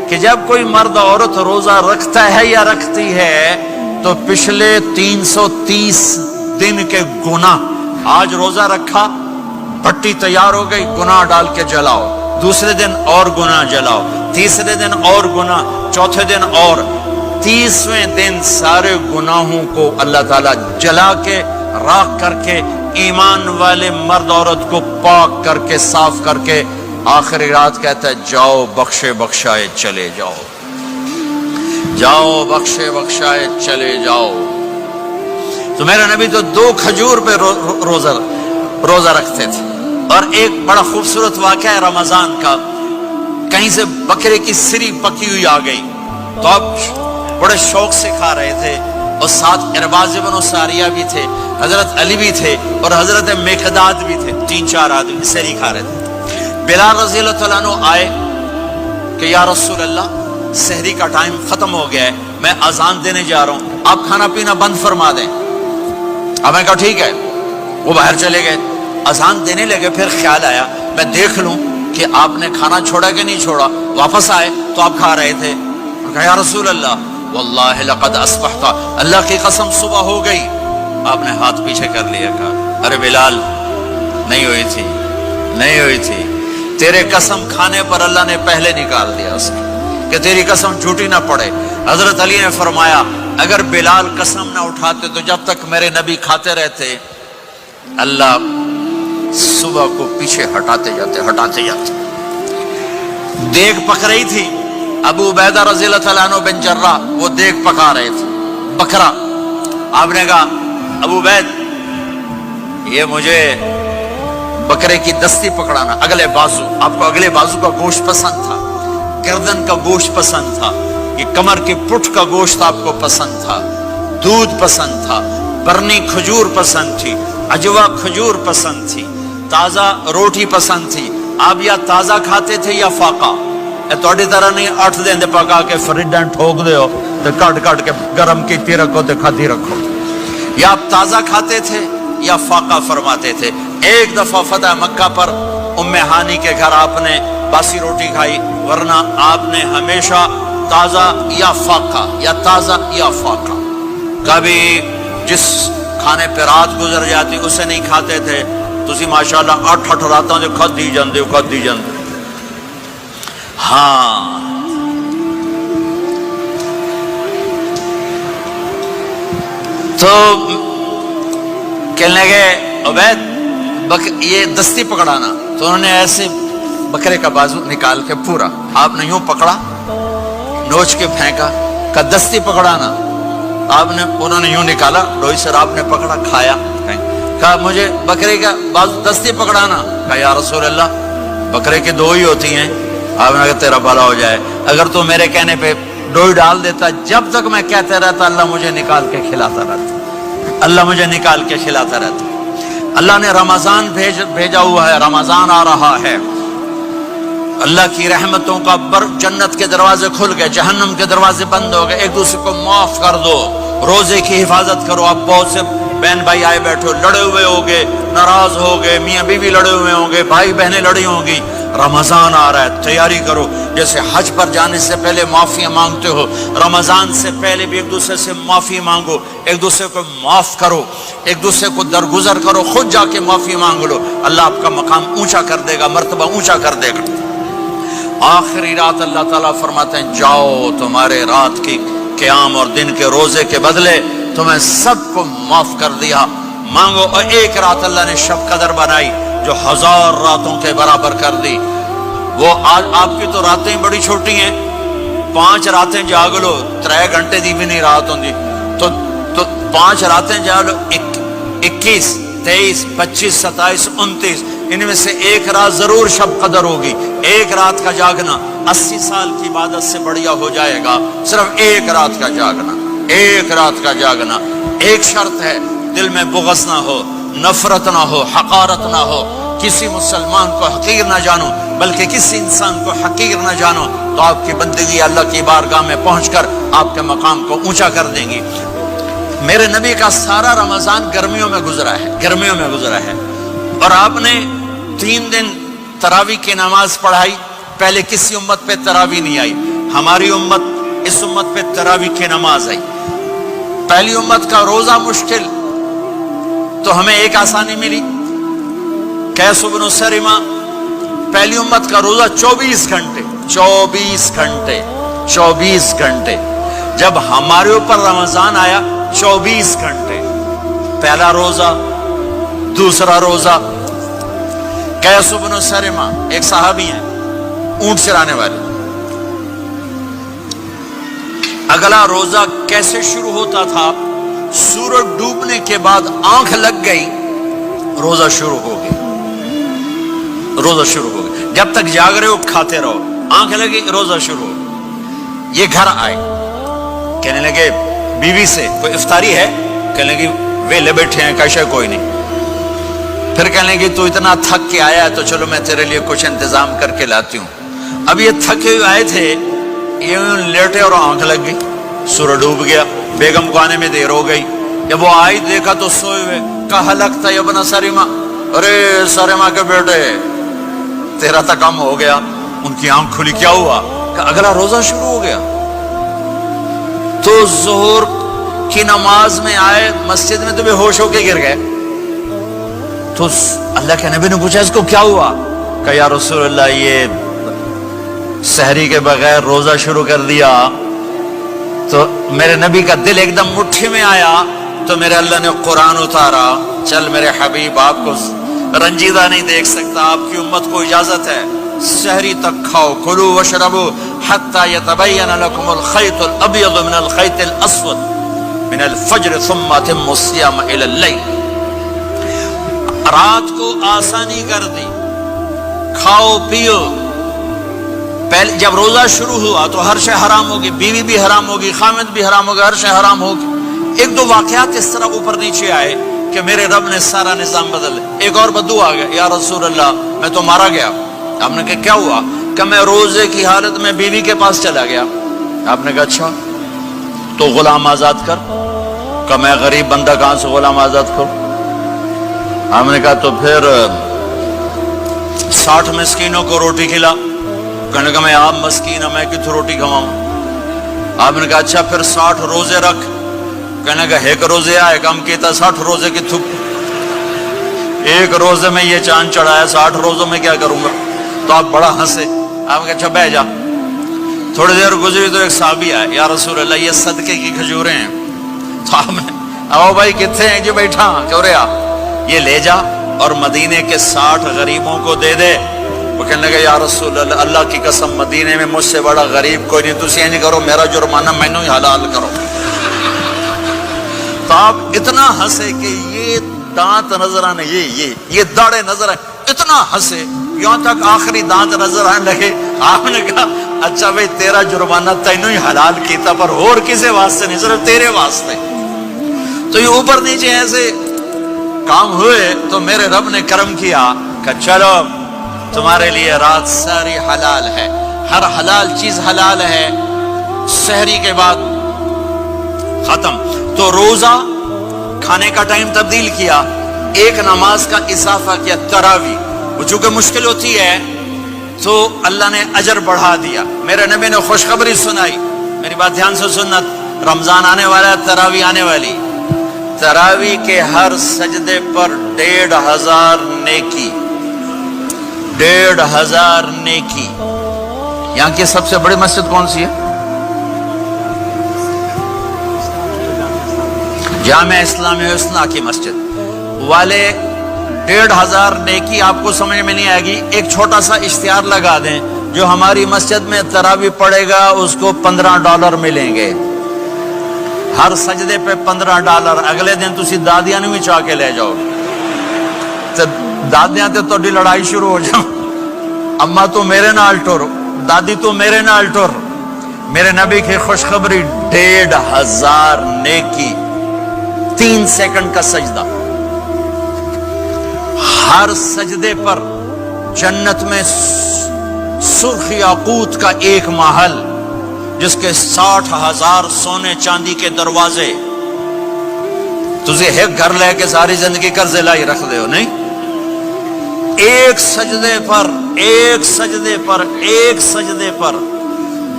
کہ جب کوئی مرد عورت روزہ رکھتا ہے یا رکھتی ہے تو پچھلے 330 دن کے گناہ، آج روزہ رکھا، بھٹی تیار ہو گئی، گناہ ڈال کے جلاؤ، دوسرے دن اور گناہ جلاؤ، تیسرے دن اور گناہ، چوتھے دن اور، 30ویں دن سارے گناہوں کو اللہ تعالیٰ جلا کے راکھ کر کے ایمان والے مرد عورت کو پاک کر کے صاف کر کے آخری رات کہتا ہے جاؤ بخشے بخشائے چلے جاؤ، جاؤ بخشے بخشائے چلے جاؤ۔ تو میرا نبی تو 2 کھجور پہ روزہ رکھتے تھے۔ اور ایک بڑا خوبصورت واقعہ ہے رمضان کا، کہیں سے بکرے کی سری پکی ہوئی آ گئی تو اب بڑے شوق سے کھا رہے تھے، اور ساتھ ارباز بن ساریہ بھی تھے، حضرت علی بھی تھے اور حضرت مقداد بھی تھے، 3-4 آدمی سری کھا رہے تھے۔ بلال رضی اللہ عنہ آئے کہ یا رسول اللہ سحری کا ٹائم ختم ہو گیا ہے، میں اذان دینے جا رہا ہوں، آپ کھانا پینا بند فرما دیں۔ اب میں کہا ٹھیک ہے، وہ باہر چلے گئے، اذان دینے لگے، پھر خیال آیا میں دیکھ لوں کہ آپ نے کھانا چھوڑا کہ نہیں چھوڑا، واپس آئے تو آپ کھا رہے تھے۔ کہا یا رسول اللہ واللہ لقد اصبحت، اللہ کی قسم صبح ہو گئی۔ آپ نے ہاتھ پیچھے کر لیا، کہا ارے بلال نہیں ہوئی تھی، نہیں ہوئی تھی، تیرے قسم کھانے پر اللہ نے پہلے نکال دیا اس کہ تیری قسم جھوٹی نہ پڑے۔ حضرت علی نے فرمایا اگر بلال قسم نہ اٹھاتے تو جب تک میرے نبی کھاتے رہتے اللہ صبح کو پیچھے ہٹاتے جاتے۔ دیگ پک رہی تھی، ابو عبیدہ رضی اللہ تعالیٰ عنہ بن جراح وہ دیگ پکا رہے تھے، بکرا۔ آپ نے کہا ابو عبید یہ مجھے بکرے کی دستی پکڑانا، اگلے بازو، آپ کو اگلے بازو کا گوشت پسند تھا، گردن کا گوشت پسند تھا، یہ کمر کی پٹھ کا گوشت آپ کو پسند تھا، دودھ پسند تھا، برنی کھجور پسند تھی، عجوا کھجور پسند تھی، تازہ روٹی پسند تھی۔ آپ یا تازہ کھاتے تھے یا فاقہ، توڑی طرح نہیں 8 دن دے پکا کے فریڈن ٹھوک دے ہو تو کٹ کے گرم کیتی رکھو تو کھاتی رکھو، یا آپ تازہ کھاتے تھے یا فاقہ فرماتے تھے۔ ایک دفعہ فتح مکہ پر ام ہانی کے گھر آپ نے باسی روٹی کھائی، ورنہ آپ نے ہمیشہ تازہ یا فاقہ یا تازہ یا فاقہ، کبھی جس کھانے پہ رات گزر جاتی اسے نہیں کھاتے تھے۔ تسی ماشاءاللہ 8 راتوں سے کھدی جاندے ہو۔ ہاں تو کہنے لگے عبید یہ دستی پکڑانا، تو انہوں نے ایسے بکرے کا بازو نکال کے پورا آپ نے یوں پکڑا، نوچ کے پھینکا، کہ دستی پکڑانا، انہوں نے یوں نکالا لوئی سر، آپ نے پکڑا کھایا، کہا مجھے بکرے کا بازو دستی پکڑانا، کہا یا رسول اللہ بکرے کی 2 ہی ہوتی ہیں۔ آپ نے کہا تیرا بھلا ہو جائے، اگر تو میرے کہنے پہ ڈوئی ڈال دیتا، جب تک میں کہتے رہتا اللہ مجھے نکال کے کھلاتا رہتا، اللہ مجھے نکال کے کھلاتا رہتا۔ اللہ نے رمضان بھیجا ہوا ہے، رمضان آ رہا ہے، اللہ کی رحمتوں کا جنت کے دروازے کھل گئے، جہنم کے دروازے بند ہو گئے، ایک دوسرے کو معاف کر دو، روزے کی حفاظت کرو۔ اب بہت سے بہن بھائی آئے بیٹھو، لڑے ہوئے ہوگے، ناراض ہوگے، میاں بیوی لڑے ہوئے ہوں گے، بھائی بہنیں لڑی ہوں گی، رمضان آ رہا ہے، تیاری کرو۔ جیسے حج پر جانے سے پہلے معافی مانگتے ہو، رمضان سے پہلے بھی ایک دوسرے سے معافی مانگو، ایک دوسرے کو معاف کرو، ایک دوسرے کو درگزر کرو، خود جا کے معافی مانگ لو، اللہ آپ کا مقام اونچا کر دے گا، مرتبہ اونچا کر دے گا۔ آخری رات اللہ تعالیٰ فرماتے ہیں جاؤ، تمہارے رات کی قیام اور دن کے روزے کے بدلے تمہیں سب کو معاف کر دیا، مانگو۔ اور ایک رات اللہ نے شب قدر بنائی جو 1000 راتوں کے برابر کر دی۔ وہ آج آپ کی تو راتیں بڑی چھوٹی ہیں، 5 راتیں جاگ لو، 3 گھنٹے دی بھی نہیں رات ہوندی، تو 5 راتیں جاگ لو، 21 23 25 27 29، ان میں سے ایک رات ضرور شب قدر ہوگی۔ ایک رات کا جاگنا 80 سال کی عبادت سے بڑھیا ہو جائے گا، صرف ایک رات کا جاگنا، ایک رات کا جاگنا۔ ایک شرط ہے، دل میں بغض نہ ہو، نفرت نہ ہو، حقارت نہ ہو، کسی مسلمان کو حقیر نہ جانو، بلکہ کسی انسان کو حقیر نہ جانو، تو آپ کی بندگی اللہ کی بارگاہ میں پہنچ کر آپ کے مقام کو اونچا کر دیں گی۔ میرے نبی کا سارا رمضان گرمیوں میں گزرا ہے، گرمیوں میں گزرا ہے، اور آپ نے 3 دن تراویح کی نماز پڑھائی۔ پہلے کسی امت پہ تراویح نہیں آئی، ہماری امت اس امت پہ تراویح کی نماز آئی. پہلی امت کا روزہ مشکل تو ہمیں ایک آسانی ملی. قیس بن سرمہ پہلی امت کا روزہ 24 گھنٹے 24 گھنٹے. جب ہمارے اوپر رمضان آیا 24 گھنٹے. پہلا روزہ، دوسرا روزہ. قیس بن سرمہ ایک صحابی ہیں، اونٹ چرانے والے. اگلا روزہ کیسے شروع ہوتا تھا؟ سورج ڈوبنے کے بعد آنکھ لگ گئی، روزہ شروع ہو گیا. جب تک جاگ رہے ہو کھاتے رہو، آنکھ لگی روزہ شروع ہو. یہ گھر آئے، کہنے لگے بیوی سے کوئی افطاری ہے؟ کہنے لگے ویلے بیٹھے ہیں، کیسے کوئی نہیں. پھر کہنے لگے تو اتنا تھک کے آیا ہے تو چلو میں تیرے لیے کچھ انتظام کر کے لاتی ہوں. اب یہ تھکے ہوئے آئے تھے، یہ لیٹے اور آنکھ لگ گئی، سورج ڈوب گیا. بیگم کو آنے میں دیر ہو گئی. جب وہ آئی دیکھا تو سوئے ہوئے. کہا لگتا ہے ابن سرمہ، ارے سرمہ کے بیٹے تیرا تو کم ہو گیا. ان کی آنکھ کھلی، کیا ہوا؟ کہ اگلا روزہ شروع ہو گیا. تو ظہر کی نماز میں آئے مسجد میں تو بے ہوش ہو کے گر گئے. تو اللہ کے نبی نے پوچھا اس کو کیا ہوا؟ کہ یا رسول اللہ یہ سحری کے بغیر روزہ شروع کر دیا. تو میرے نبی کا دل ایک دم مٹھی میں آیا. تو میرے اللہ نے قرآن اتارا، چل میرے حبیب آپ کو رنجیدہ نہیں دیکھ سکتا، آپ کی امت کو اجازت ہے سحری تک کھاؤ، کلوا واشربوا حتی یتبین لکم الخیط الابیض من الخیط الاسود من الفجر ثم اتموا الصیام الی اللیل. رات کو آسانی کر دی، کھاؤ پیو. پہلے جب روزہ شروع ہوا تو ہر شے حرام ہوگی، بیوی بھی حرام ہوگی، خامد بھی حرام ہوگا، ہر شے حرام ہوگی. ایک دو واقعات اس طرح اوپر نیچے آئے کہ میرے رب نے سارا نظام بدل. ایک اور بدو آ گیا، یا رسول اللہ میں تو مارا گیا. آپ نے کہا کیا ہوا؟ کہ میں روزے کی حالت میں بیوی کے پاس چلا گیا. آپ نے کہا اچھا تو غلام آزاد کر. کہ میں غریب بندہ کہاں سے غلام آزاد کروں؟ آپ نے کہا تو پھر 60 مسکینوں کو روٹی کھلا. کہنے لگا میں آپ مسکین ہوں، میں کتوں روٹی کھواؤں؟ آپ نے کہا اچھا پھر 60 روزے رکھ. کہنے لگا ایک روزے آئے کم کیتا 60 روزے کی تھک. ایک روزے میں یہ چاند چڑھایا، 60 روزوں میں کیا کروں گا؟ تو آپ بڑا ہنسے. آپ نے کہا اچھا بہ جا. تھوڑی دیر گزری تو ایک صحابی آئے، یا رسول اللہ یہ صدقے کی کھجوریں ہیں. تو آپ نے آؤ بھائی کتنے ہیں؟ جو بیٹھا کیوں رہے آپ، یہ لے جا اور مدینے کے 60 غریبوں کو دے دے. وہ کہنے لگا یا رسول اللہ اللہ کی قسم مدینے میں مجھ سے بڑا غریب کوئی نہیں، تسی نہیں کرو، میرا جرمانہ مینوں ہی حلال کرو. تو آپ اتنا ہنسے کہ یہ دانت نظر آنے، یہ داڑے نظر آئے. اتنا ہنسے یہاں تک آخری دانت نظر آنے لگے. آپ نے کہا اچھا بھائی تیرا جرمانہ تینوں ہی حلال کیتا، پر اور کسی واسطے نہیں، صرف تیرے واسطے. تو یہ اوپر نیچے ایسے کام ہوئے تو میرے رب نے کرم کیا کہ چلو تمہارے لیے رات ساری حلال ہے، ہر حلال چیز حلال ہے. سحری کے بعد ختم. تو روزہ کھانے کا ٹائم تبدیل کیا، ایک نماز کا اضافہ کیا، تراویح. وہ چونکہ مشکل ہوتی ہے تو اللہ نے اجر بڑھا دیا. میرے نبی نے خوشخبری سنائی، میری بات دھیان سے سننا، رمضان آنے والا ہے، تراویح آنے والی. تراویح کے ہر سجدے پر 1500 نیکی، 1500 نیکی. یہاں کی سب سے بڑی مسجد کون سی ہے؟ جامع اسلامی حسنہ کی مسجد والے. 1500 نیکی آپ کو سمجھ میں نہیں آئے گی. ایک چھوٹا سا اشتہار لگا دیں، جو ہماری مسجد میں تراویح پڑے گا اس کو $15 ملیں گے. ہر سجدے پہ $15. اگلے دن تسی دادیاں نے بھی چاہ کے لے جاؤ. دادیاں تے تو لڑائی شروع ہو جاؤ، اما تو میرے نال ٹر، دادی تو میرے نال ٹر. میرے نبی کی خوشخبری 1500 نیکی، 3 سیکنڈ کا سجدہ. ہر سجدے پر جنت میں سرخ یاقوت کا ایک محل جس کے 60,000 سونے چاندی کے دروازے. تجھے ایک گھر لے کے ساری زندگی قرضے لائی رکھ دے ہو نہیں. ایک سجدے پر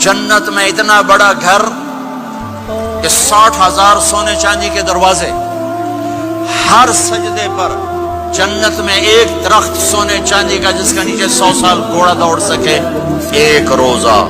جنت میں اتنا بڑا گھر کہ 60,000 سونے چاندی کے دروازے، ہر سجدے پر جنت میں ایک درخت سونے چاندی کا جس کا نیچے 100 سال گھوڑا دوڑ سکے، ایک روزہ